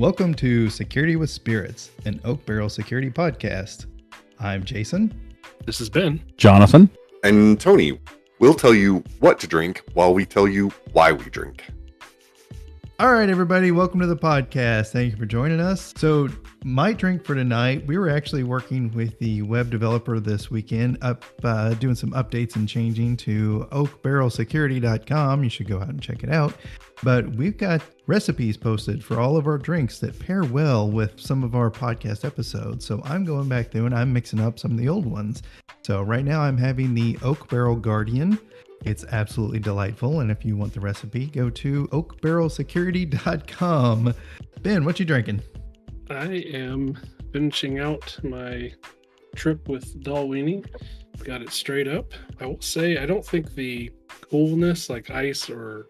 Welcome to Security with Spirits, an Oak Barrel security podcast. I'm Jason. This is Ben. Jonathan. And Tony. We'll tell you what to drink while we tell you why we drink. All right, everybody, welcome to the podcast. Thank you for joining us. So my drink for tonight, we were actually working with the web developer this weekend, doing some updates and changing to oakbarrelsecurity.com. You should go out and check it out. But we've got recipes posted for all of our drinks that pair well with some of our podcast episodes. So I'm going back through and I'm mixing up some of the old ones. So right now I'm having the Oak Barrel Guardian. It's absolutely delightful. And if you want the recipe, go to oakbarrelsecurity.com. Ben, what you drinking? I am finishing out my trip with Dal Weenie. Got it straight up. I will say, I don't think the coolness, like ice or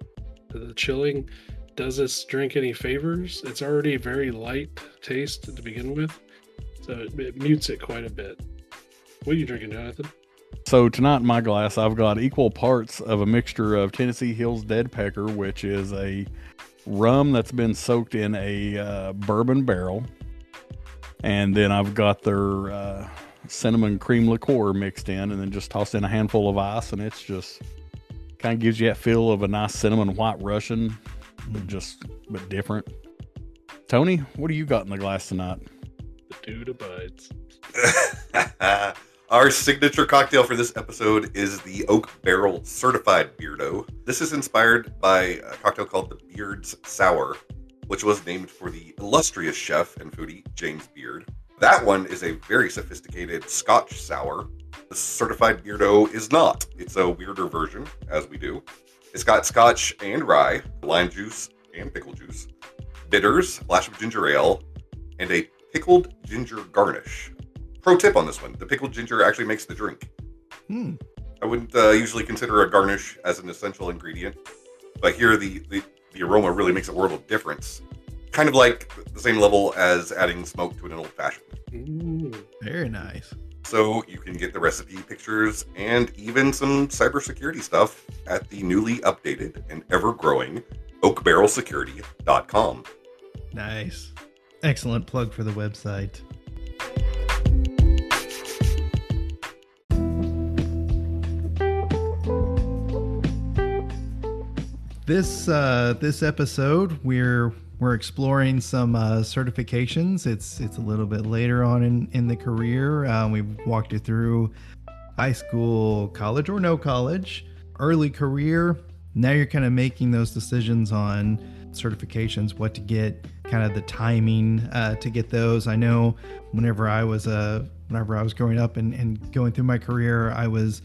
the chilling, does this drink any favors. It's already a very light taste to begin with, so it mutes it quite a bit. What are you drinking, Jonathan? So tonight in my glass, I've got equal parts of a mixture of Tennessee Hills Dead Pecker, which is a rum that's been soaked in a bourbon barrel. And then I've got their cinnamon cream liqueur mixed in and then just tossed in a handful of ice. And it's just kind of gives you that feel of a nice cinnamon white Russian, but different. Tony, what do you got in the glass tonight? The dude abides. Our signature cocktail for this episode is the Oak Barrel Certified Beardo. This is inspired by a cocktail called the Beard's Sour, which was named for the illustrious chef and foodie James Beard. That one is a very sophisticated Scotch sour. The Certified Beardo is not. It's a weirder version, as we do. It's got Scotch and rye, lime juice and pickle juice, bitters, a splash of ginger ale, and a pickled ginger garnish. Pro tip on this one, the pickled ginger actually makes the drink. I wouldn't usually consider a garnish as an essential ingredient, but here the aroma really makes a world of difference. Kind of like the same level as adding smoke to an old-fashioned. Very nice. So you can get the recipe, pictures, and even some cybersecurity stuff at the newly updated and ever-growing oakbarrelsecurity.com. Nice. Excellent plug for the website. This episode, we're exploring some certifications. It's a little bit later on in the career. We've walked you through high school, college or no college, early career. Now you're kind of making those decisions on certifications, what to get, kind of the timing to get those. I know whenever I was growing up and going through my career, I was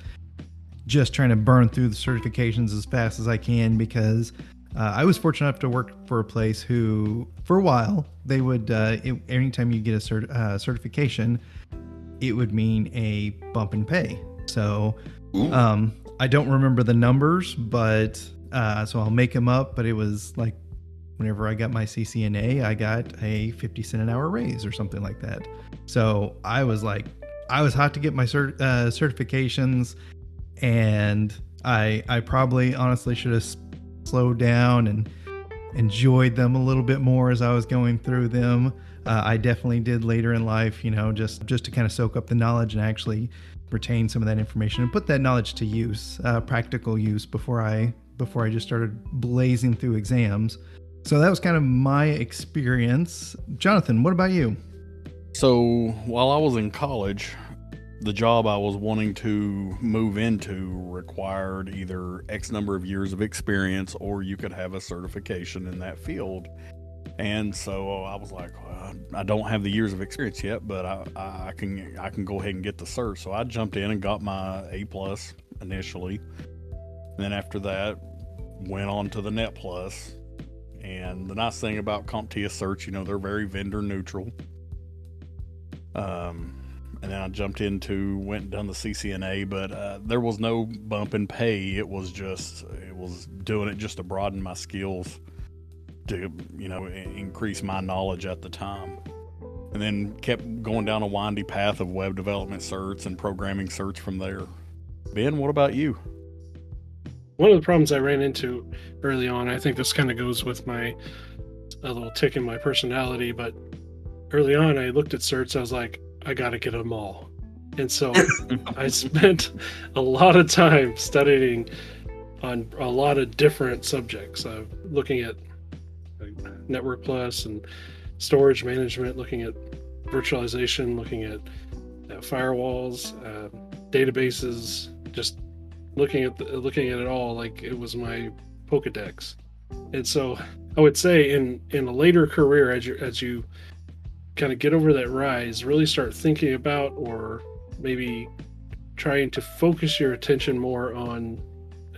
just trying to burn through the certifications as fast as I can because I was fortunate enough to work for a place who, for a while, they would, anytime you get a certification, it would mean a bump in pay. So I don't remember the numbers, but so I'll make them up. But it was like whenever I got my CCNA, I got a 50 cent an hour raise or something like that. So I was hot to get my certifications. And I probably honestly should have slowed down and enjoyed them a little bit more as I was going through them. I definitely did later in life, just to kind of soak up the knowledge and actually retain some of that information and put that knowledge to use, practical use before I just started blazing through exams. So that was kind of my experience. Jonathan, what about you? So while I was in college, the job I was wanting to move into required either X number of years of experience or you could have a certification in that field. And so I was like, well, I don't have the years of experience yet, but I can go ahead and get the cert. So I jumped in and got my A+ initially. And then after that, went on to the Net+. And the nice thing about CompTIA certs, they're very vendor neutral. And then I went and done the CCNA, but there was no bump in pay. It was doing it just to broaden my skills to, increase my knowledge at the time. And then kept going down a windy path of web development certs and programming certs from there. Ben, what about you? One of the problems I ran into early on, I think this kind of goes with my a little tick in my personality, but early on I looked at certs, I was like, I gotta get them all. And so I spent a lot of time studying on a lot of different subjects, looking at Network Plus and storage management, looking at virtualization, looking at firewalls, databases, just looking at it all like it was my Pokedex. And so I would say in a later career, as you kind of get over that rise, really start thinking about, or maybe trying to focus your attention more on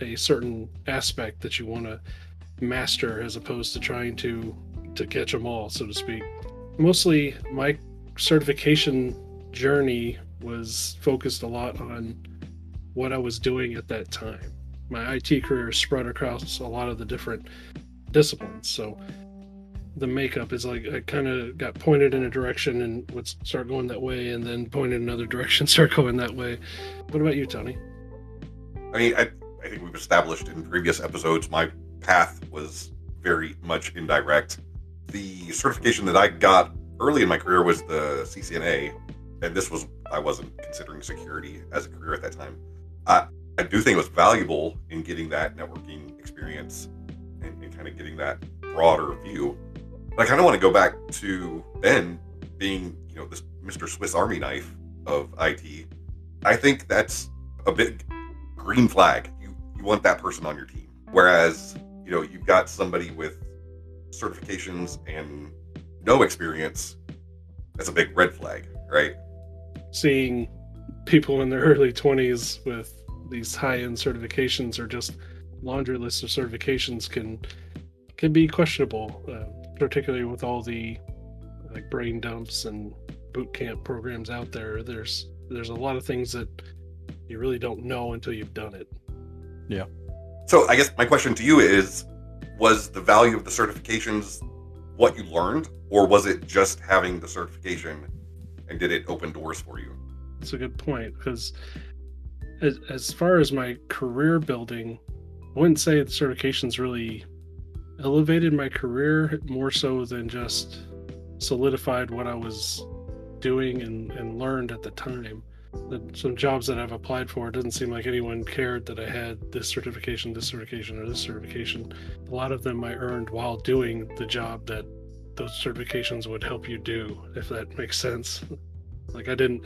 a certain aspect that you want to master, as opposed to trying to catch them all, so to speak. Mostly my certification journey was focused a lot on what I was doing at that time. My IT career spread across a lot of the different disciplines, so the makeup is like I kind of got pointed in a direction and would start going that way, and then pointed in another direction, start going that way. What about you, Tony? I mean, I think we've established in previous episodes my path was very much indirect. The certification that I got early in my career was the CCNA, and I wasn't considering security as a career at that time. I do think it was valuable in getting that networking experience and kind of getting that broader view. But I kind of want to go back to Ben being, this Mr. Swiss Army knife of IT. I think that's a big green flag. You want that person on your team. Whereas, you've got somebody with certifications and no experience, that's a big red flag, right? Seeing people in their early 20s with these high-end certifications, or just laundry lists of certifications, can be questionable, particularly with all the brain dumps and boot camp programs out there. There's a lot of things that you really don't know until you've done it. Yeah. So I guess my question to you is, was the value of the certifications what you learned, or was it just having the certification, and did it open doors for you? That's a good point, because as far as my career building, I wouldn't say the certifications really elevated my career, more so than just solidified what I was doing and learned at the time. Some jobs that I've applied for, it doesn't seem like anyone cared that I had this certification, or this certification. A lot of them I earned while doing the job that those certifications would help you do, if that makes sense. Like I didn't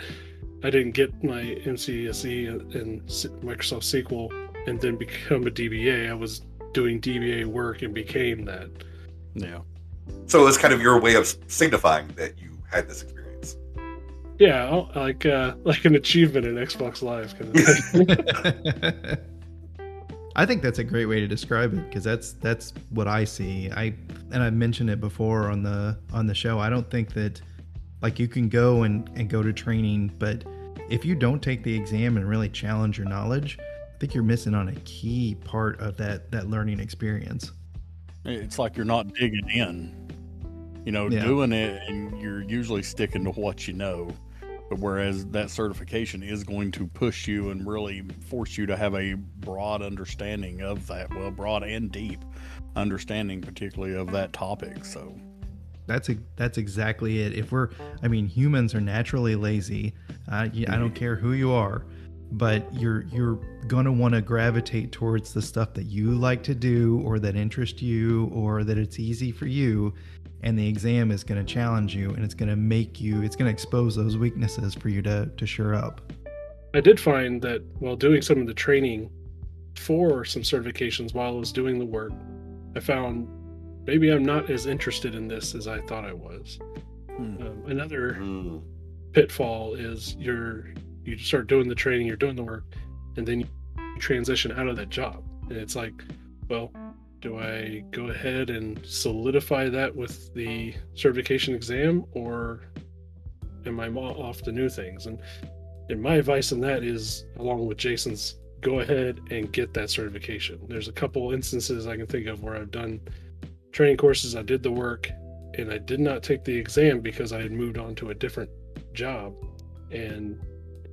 get my MCSE and Microsoft SQL and then become a DBA. I was doing DBA work and became that. Yeah. So it was kind of your way of signifying that you had this experience. Yeah, like an achievement in Xbox Live kind of thing. I think that's a great way to describe it, because that's what I see. I've mentioned it before on the show. I don't think that you can go and go to training, but if you don't take the exam and really challenge your knowledge, I think you're missing on a key part of that learning experience. It's like you're not digging in, doing it, and you're usually sticking to what you know. But whereas that certification is going to push you and really force you to have a broad understanding of that, broad and deep understanding, particularly of that topic. So that's exactly it. Humans are naturally lazy. I don't care who you are, but you're going to want to gravitate towards the stuff that you like to do, or that interests you, or that it's easy for you. And the exam is going to challenge you, and it's going to expose those weaknesses for you to shore up. I did find that while doing some of the training for some certifications while I was doing the work, I found maybe I'm not as interested in this as I thought I was. Another pitfall is you start doing the training, you're doing the work, and then you transition out of that job. And it's like, well, do I go ahead and solidify that with the certification exam, or am I off to new things? And my advice on that is, along with Jason's, go ahead and get that certification. There's a couple instances I can think of where I've done training courses, I did the work, and I did not take the exam because I had moved on to a different job, and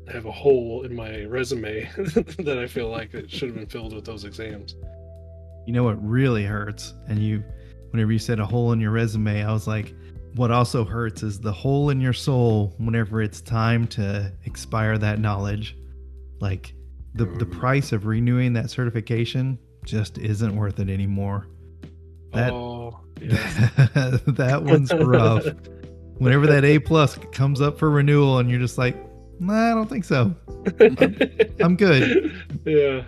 have a hole in my resume that I feel like it should have been filled with those exams. You know what really hurts, and whenever you said a hole in your resume, I was like, what also hurts is the hole in your soul whenever it's time to expire that knowledge. Like the price of renewing that certification just isn't worth it anymore. That that one's rough. Whenever that A+ comes up for renewal and you're just like, nah, I don't think so. I'm good. Yeah.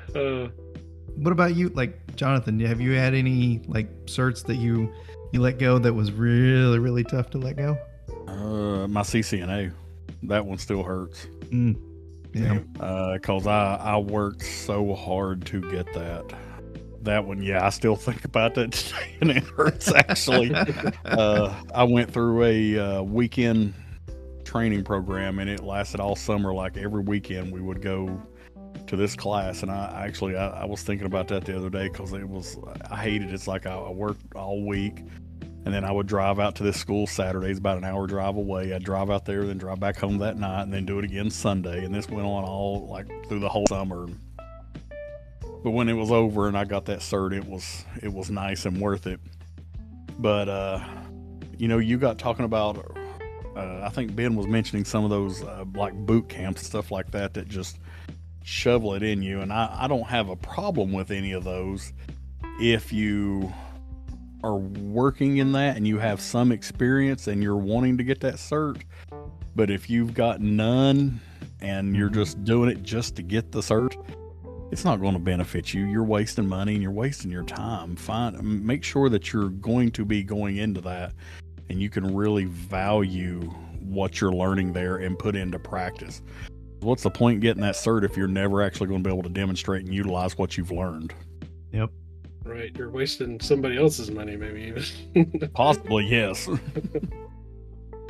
What about you? Like, Jonathan, have you had any like certs that you let go that was really, really tough to let go? My CCNA, that one still hurts. Yeah. Cause I worked so hard to get that. That one, yeah, I still think about that today, and it hurts actually. I went through a weekend training program, and it lasted all summer. Like every weekend, we would go to this class, and I was thinking about that the other day because I hated it. It's like I worked all week, and then I would drive out to this school Saturdays, about an hour drive away. I'd drive out there, then drive back home that night, and then do it again Sunday. And this went on all like through the whole summer. But when it was over and I got that cert, it was nice and worth it. But you got talking about. I think Ben was mentioning some of those like boot camps and stuff like that just shovel it in you, and I don't have a problem with any of those if you are working in that and you have some experience and you're wanting to get that cert. But if you've got none and you're just doing it just to get the cert, it's not going to benefit you. You're wasting money and you're wasting your time. Make sure that you're going to be going into that and you can really value what you're learning there and put into practice. What's the point getting that cert if you're never actually going to be able to demonstrate and utilize what you've learned? Yep. Right. You're wasting somebody else's money, maybe even. Possibly, yes.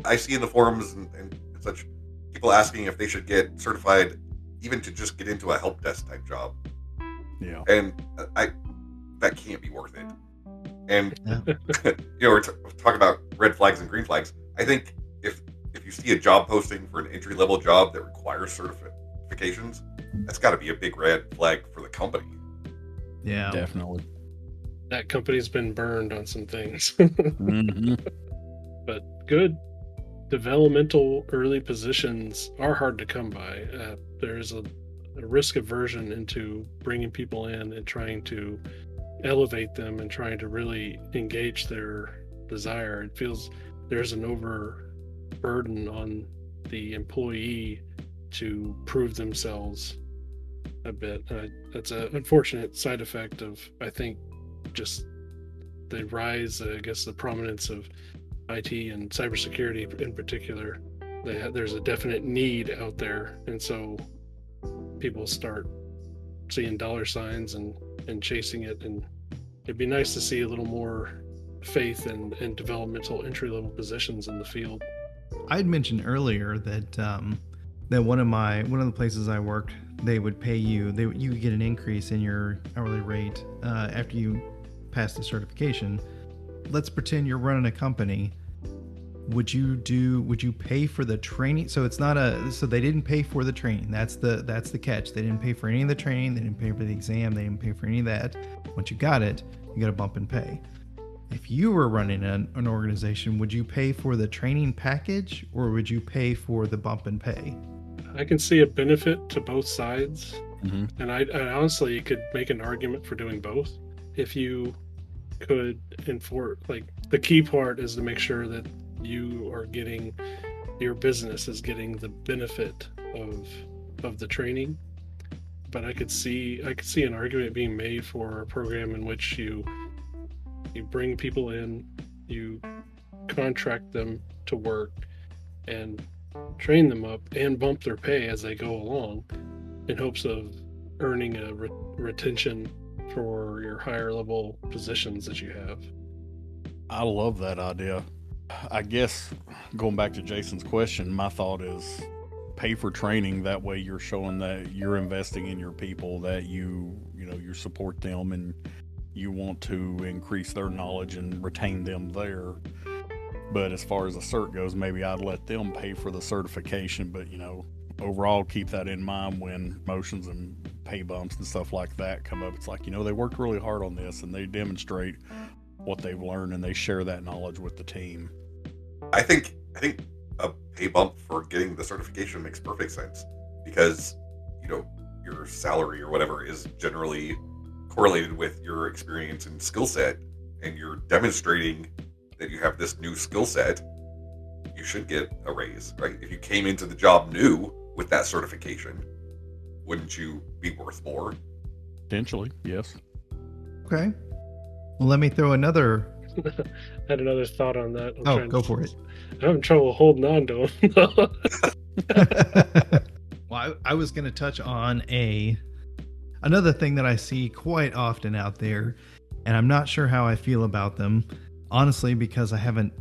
I see in the forums and such people asking if they should get certified even to just get into a help desk type job. Yeah. And that can't be worth it. And we're talking about red flags and green flags. I think if you see a job posting for an entry level job that requires certifications, that's got to be a big red flag for the company. Yeah, definitely. That company's been burned on some things. Mm-hmm. But good developmental early positions are hard to come by. There's a risk aversion into bringing people in and trying to elevate them and trying to really engage their desire. It feels there's an overburden on the employee to prove themselves a bit. That's an unfortunate side effect of, I think, just the rise, the prominence of IT and cybersecurity in particular. There's a definite need out there, and so people start seeing dollar signs and chasing it. And it'd be nice to see a little more faith and developmental entry-level positions in the field. I had mentioned earlier that that one of the places I worked, they would pay you. You would get an increase in your hourly rate after you pass the certification. Let's pretend you're running a company. Would you pay for the training? So it's not so they didn't pay for the training. That's the catch. They didn't pay for any of the training. They didn't pay for the exam. They didn't pay for any of that. Once you got it, you got a bump in pay. If you were running an organization, would you pay for the training package or would you pay for the bump in pay? I can see a benefit to both sides. Mm-hmm. And I honestly could make an argument for doing both. If you could enforce, like, the key part is to make sure that your business is getting the benefit of the training. But I could see an argument being made for a program in which you bring people in, you contract them to work and train them up and bump their pay as they go along in hopes of earning a retention for your higher level positions that you have. I love that idea. I guess going back to Jason's question, my thought is pay for training. That way you're showing that you're investing in your people, that you support them and you want to increase their knowledge and retain them there. But as far as the cert goes, maybe I'd let them pay for the certification, but overall keep that in mind when motions and pay bumps and stuff like that come up. It's like, they worked really hard on this and they demonstrate what they've learned, and they share that knowledge with the team. I think a pay bump for getting the certification makes perfect sense, because your salary or whatever is generally correlated with your experience and skill set, and you're demonstrating that you have this new skill set. You should get a raise, right? If you came into the job new with that certification, wouldn't you be worth more? Potentially, yes. Okay. Well, let me throw another. I had another thought on that. Go for it. I'm having trouble holding on to them. Well, I was going to touch on another thing that I see quite often out there, and I'm not sure how I feel about them, honestly, because I haven't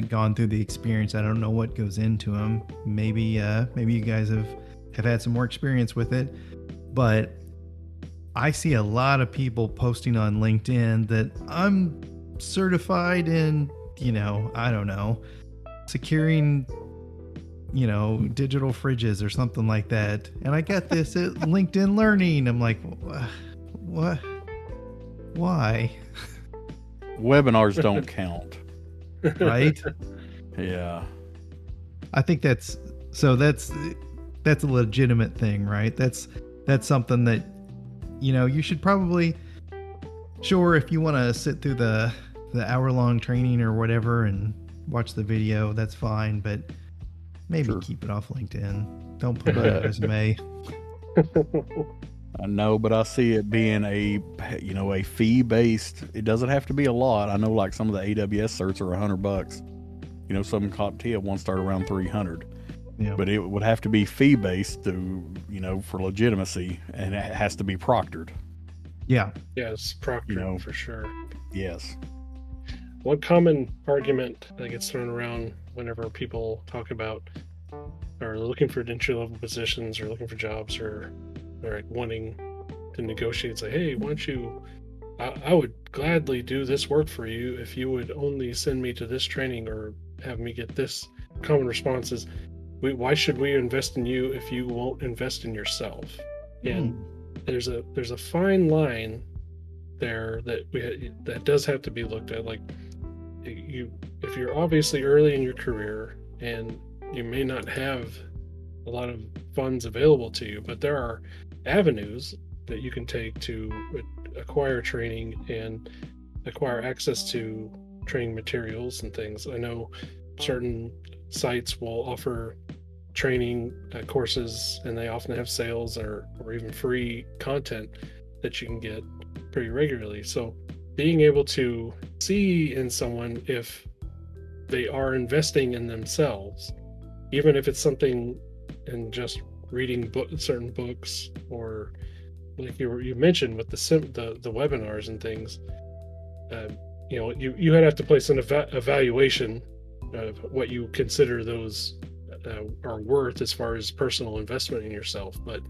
gone through the experience. I don't know what goes into them. Maybe you guys have had some more experience with it, but I see a lot of people posting on LinkedIn that I'm certified in, I don't know, securing, digital fridges or something like that. And I got this at LinkedIn Learning. I'm like, what? Why? Webinars don't count. Right? Yeah. I think that's a legitimate thing, right? That's something that, you should probably, sure, if you want to sit through the hour-long training or whatever and watch the video, that's fine, but maybe keep it off LinkedIn. Don't put it on your resume. I know, but I see it being a fee-based. It doesn't have to be a lot. I know, like, some of the AWS certs are $100. Some CompTIA ones start around $300. Yeah. But it would have to be fee-based for legitimacy, and it has to be proctored. Yeah. Yes, proctored for sure. Yes. One common argument that gets thrown around whenever people talk about or looking for entry-level positions or looking for jobs or like wanting to negotiate, say, hey, why don't you, I would gladly do this work for you if you would only send me to this training or have me get this. Common response is, why should we invest in you if you won't invest in yourself? And there's a fine line there that does have to be looked at. Like, if you're obviously early in your career and you may not have a lot of funds available to you, but there are avenues that you can take to acquire training and acquire access to training materials and things. I know certain sites will offer training courses, and they often have sales or even free content that you can get pretty regularly. So being able to see in someone if they are investing in themselves, even if it's something in just reading certain books, or like you mentioned with the webinars and things, you have to place an evaluation of what you consider those are worth as far as personal investment in yourself. But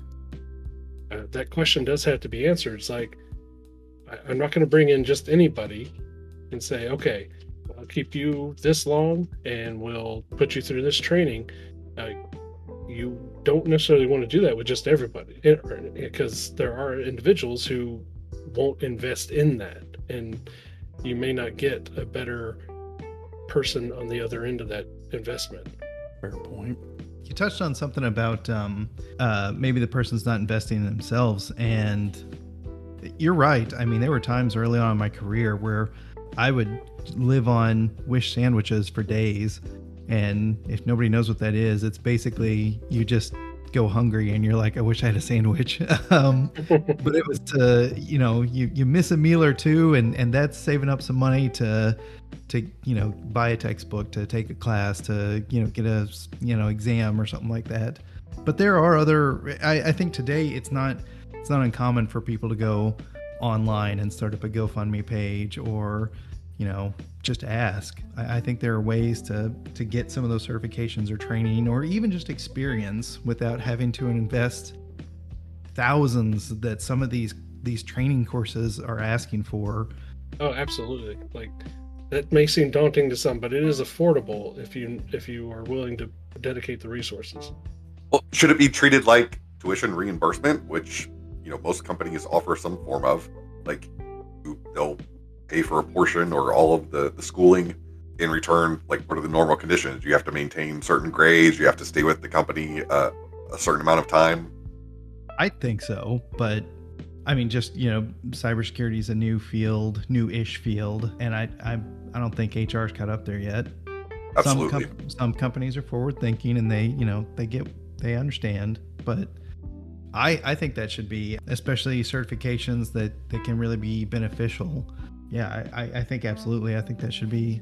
that question does have to be answered. It's like, I'm not going to bring in just anybody and say, okay, I'll keep you this long and we'll put you through this training. You don't necessarily want to do that with just everybody, because there are individuals who won't invest in that, and you may not get a better person on the other end of that investment. Fair point. You touched on something about maybe the person's not investing in themselves, and you're right. I mean, there were times early on in my career where I would live on Wish sandwiches for days, and if nobody knows what that is, it's basically you just go hungry and you're like, I wish I had a sandwich. But it was to, you miss a meal or two, and that's saving up some money to buy a textbook, to take a class, to get a exam or something like that. But there are other, I think today it's not uncommon for people to go online and start up a GoFundMe page, or just ask. I think there are ways to get some of those certifications or training, or even just experience, without having to invest thousands that some of these training courses are asking for. Oh, absolutely. Like, that may seem daunting to some, but it is affordable if you are willing to dedicate the resources. Well, should it be treated like tuition reimbursement, which most companies offer some form of? Like, they'll pay for a portion or all of the schooling. In return, like, what are the normal conditions? You have to maintain certain grades. You have to stay with the company a certain amount of time. I think so, but I mean, just, cybersecurity is a new-ish field, and I don't think HR's caught up there yet. Absolutely. Some companies are forward-thinking, and they understand, but I think that should be, especially certifications that can really be beneficial. Yeah, I think absolutely. I think that should be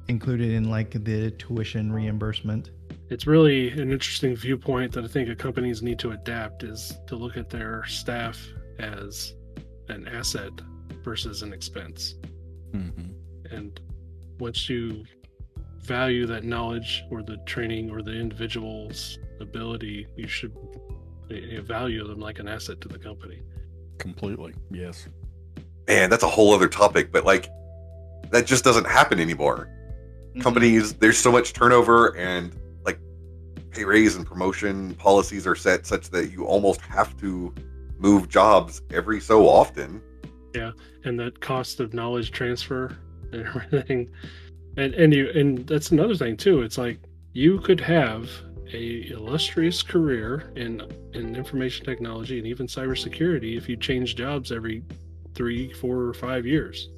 included in like the tuition reimbursement. It's really an interesting viewpoint that I think companies need to adapt, is to look at their staff as an asset versus an expense. Mm-hmm. And once you value that knowledge or the training or the individual's ability, you should value them like an asset to the company. Completely, yes. Man, that's a whole other topic, but like, that just doesn't happen anymore. Mm-hmm. Companies, there's so much turnover, and like, pay raise and promotion policies are set such that you almost have to move jobs every so often. Yeah, and that cost of knowledge transfer and everything, and that's another thing too. It's like, you could have a illustrious career in information technology and even cybersecurity if you change jobs every 3, 4, or 5 years,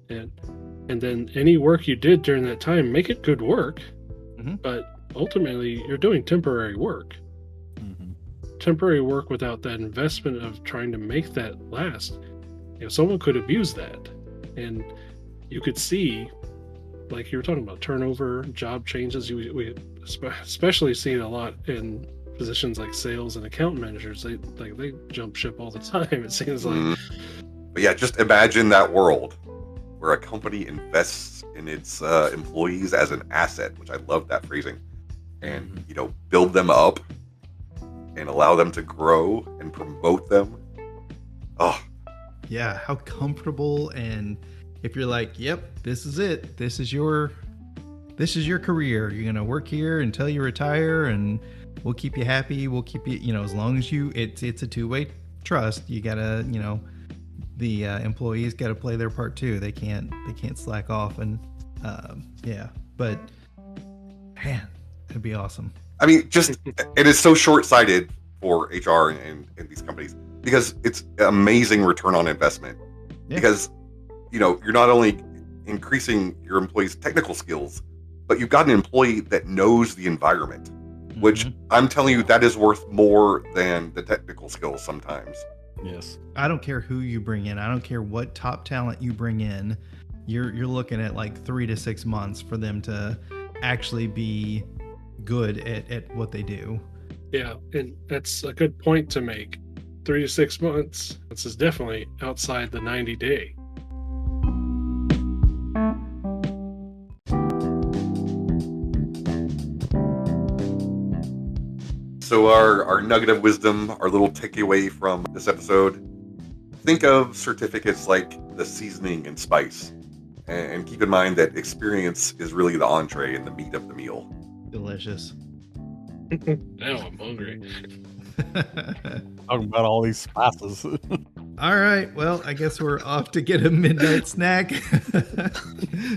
and then any work you did during that time, make it good work. Mm-hmm. But ultimately you're doing temporary work. Mm-hmm. Temporary work without that investment of trying to make that last. Someone could abuse that, and you could see, like you were talking about, turnover, job changes. We especially see it a lot in positions like sales and account managers. They jump ship all the time, it seems like. But yeah, just imagine that world where a company invests in its employees as an asset, which I love that phrasing, and build them up and allow them to grow and promote them. Oh yeah, how comfortable. And if you're like, yep, this is it, this is your career, you're gonna work here until you retire, and we'll keep you happy, we'll keep you, as long as it's a two-way trust. You gotta, the employees got to play their part too. They can't slack off. And but man, it'd be awesome. I mean, just it is so short-sighted for HR and these companies, because it's amazing return on investment. Yeah. Because you're not only increasing your employees' technical skills, but you've got an employee that knows the environment, which I'm telling you, that is worth more than the technical skills sometimes. Yes. I don't care who you bring in. I don't care what top talent you bring in. You're looking at like 3 to 6 months for them to actually be good at what they do. Yeah, and that's a good point to make. 3 to 6 months. This is definitely outside the 90-day. So our nugget of wisdom, our little takeaway from this episode: think of certificates like the seasoning and spice, and keep in mind that experience is really the entree and the meat of the meal. Delicious. Now I'm hungry. Talking about all these spices. All right, well, I guess we're off to get a midnight snack.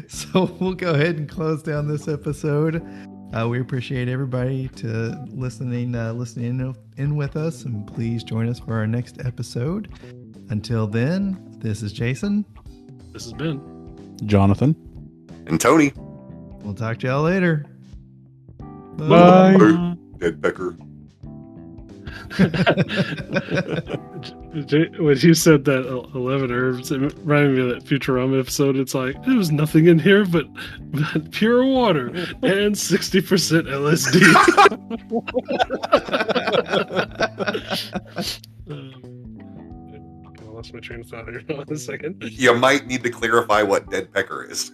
So we'll go ahead and close down this episode. We appreciate everybody to listening in with us, and please join us for our next episode. Until then, this is Jason. This has been Jonathan. And Tony. We'll talk to y'all later. Bye. Bye. Dead Pecker. When you said that 11 herbs, it reminded me of that Futurama episode. It's like, there was nothing in here but pure water and 60% LSD. I lost my train of thought here. Hold on a second. You might need to clarify what Dead Pecker is.